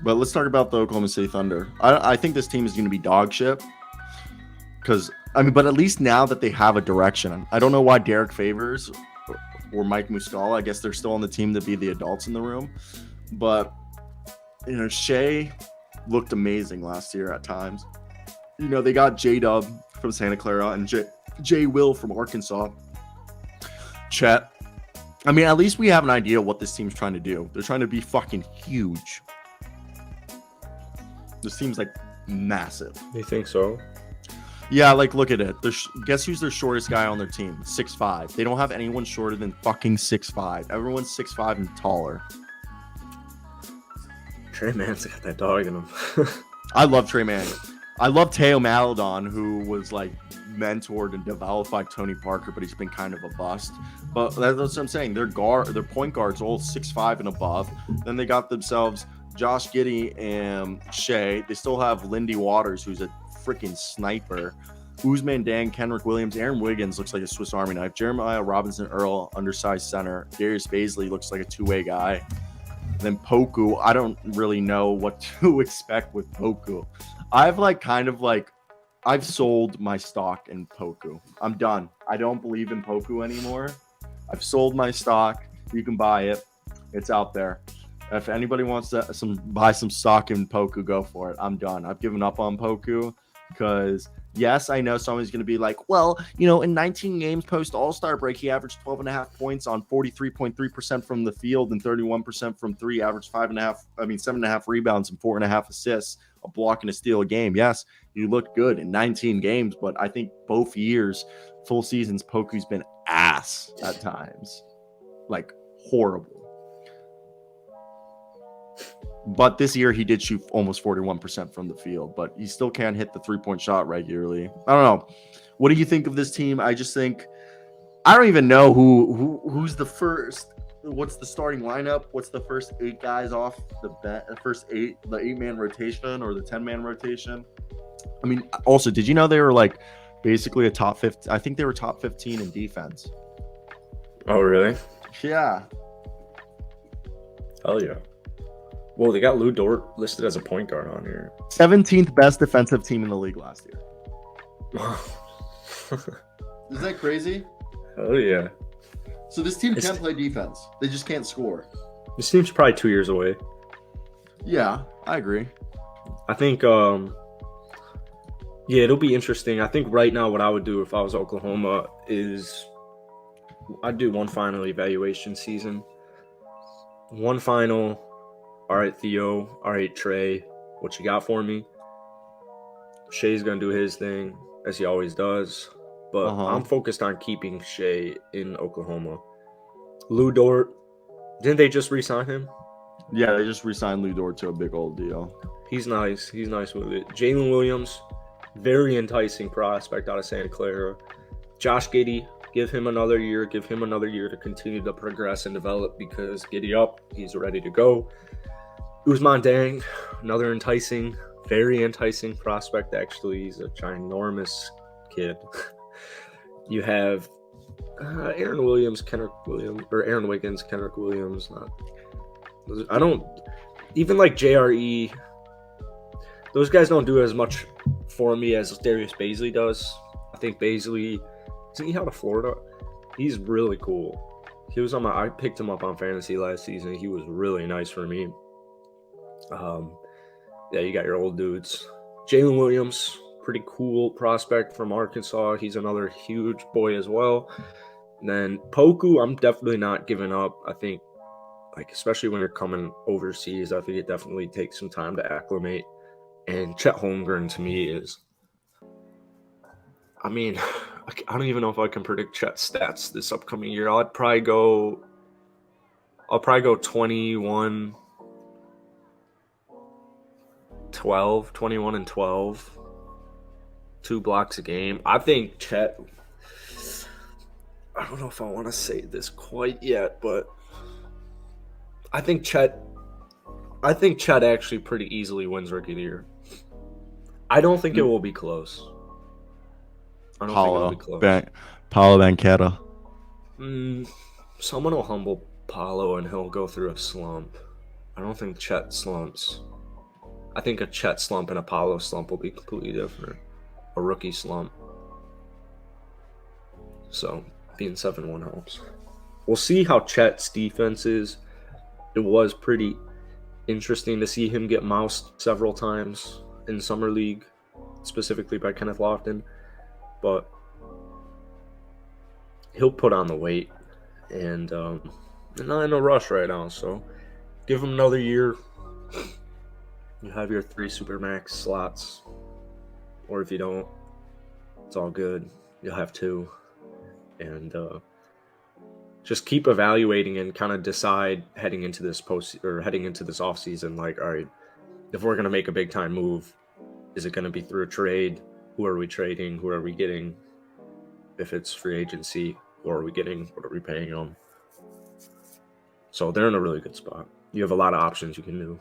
But let's talk about the Oklahoma City Thunder. I think this team is going to be dog shit. Because, but at least now that they have a direction. I don't know why Derek Favors or Mike Muscala, I guess they're still on the team to be the adults in the room. But, Shea looked amazing last year at times. They got J-Dub from Santa Clara and J. Will from Arkansas. Chet. At least we have an idea what this team's trying to do. They're trying to be fucking huge. This team's, massive. You think so? Yeah, look at it. Guess who's their shortest guy on their team? 6'5". They don't have anyone shorter than fucking 6'5". Everyone's 6'5" and taller. Trey Man's got that dog in him. I love Trey Man. I love Teo Maledon, who was, mentored and developed by Tony Parker, but he's been kind of a bust. But that's what I'm saying. Their point guards all 6'5" and above. Then they got themselves Josh Giddey and Shea. They still have Lindy Waters, who's a freaking sniper. Ousmane Dang, Kenrick Williams, Aaron Wiggins looks like a Swiss Army knife. Jeremiah Robinson Earl, undersized center. Darius Baisley looks like a two-way guy. Then Poku, I don't really know what to expect with Poku. I've sold my stock in Poku. I'm done. I don't believe in Poku anymore. I've sold my stock. You can buy it. It's out there. If anybody wants to buy some stock in Poku, go for it. I'm done. I've given up on Poku because, yes, I know somebody's going to be like, well, in 19 games post All-Star break, he averaged 12.5 points on 43.3% from the field and 31% from three, averaged 7.5 rebounds and 4.5 assists, a block and a steal a game. Yes, you look good in 19 games, but I think both years, full seasons, Poku's been ass at times. Horrible. But this year he did shoot almost 41% from the field, but he still can't hit the three-point shot regularly. I don't know. What do you think of this team? I just think I don't even know who's the first. What's the starting lineup? What's the first 8 guys off the first 8, the 8-man rotation or the 10-man rotation? Also, did you know they were basically a top 15? I think they were top 15 in defense. Oh, really? Yeah. Hell yeah. Well, they got Lou Dort listed as a point guard on here. 17th best defensive team in the league last year. Is that crazy? Oh, yeah. So this team can't play defense. They just can't score. This team's probably 2 years away. Yeah, I agree. I think, it'll be interesting. I think right now what I would do if I was Oklahoma is I'd do one final evaluation season. One final. All right, Theo. All right, Trey. What you got for me? Shea's going to do his thing, as he always does. But I'm focused on keeping Shea in Oklahoma. Lou Dort. Didn't they just re-sign him? Yeah, they just re-signed Lou Dort to a big old deal. He's nice. He's nice with it. Jalen Williams. Very enticing prospect out of Santa Clara. Josh Giddey. Give him another year. Give him another year to continue to progress and develop because Giddey up. He's ready to go. Ousmane Dang, another very enticing prospect, actually. He's a ginormous kid. You have Aaron Wiggins, Kenrick Williams. I don't even like JRE. Those guys don't do as much for me as Darius Baisley does. I think Baisley, isn't he out of Florida? He's really cool. I picked him up on fantasy last season. He was really nice for me. You got your old dudes. Jalen Williams, pretty cool prospect from Arkansas. He's another huge boy as well. And then Poku, I'm definitely not giving up. I think, especially when you're coming overseas, I think it definitely takes some time to acclimate. And Chet Holmgren to me is, I don't even know if I can predict Chet's stats this upcoming year. I'll probably go 21 and 12, 2 blocks a game. I think Chet, I don't know if I want to say this quite yet, but I think Chet actually pretty easily wins Rookie of the Year. I don't think it will be close. Paulo Banchero. Someone will humble Paulo and he'll go through a slump. I don't think Chet slumps. I think a Chet slump and a Paolo slump will be completely different. A rookie slump. So being 7-1 helps. We'll see how Chet's defense is. It was pretty interesting to see him get moused several times in Summer League, specifically by Kenneth Lofton. But he'll put on the weight. And not in a rush right now. So give him another year. You have your 3 Supermax slots. Or if you don't, it's all good. You'll have 2. And just keep evaluating and kind of decide heading into this off season, like, all right, if we're going to make a big time move, is it going to be through a trade? Who are we trading? Who are we getting? If it's free agency, who are we getting? What are we paying them? So they're in a really good spot. You have a lot of options you can do.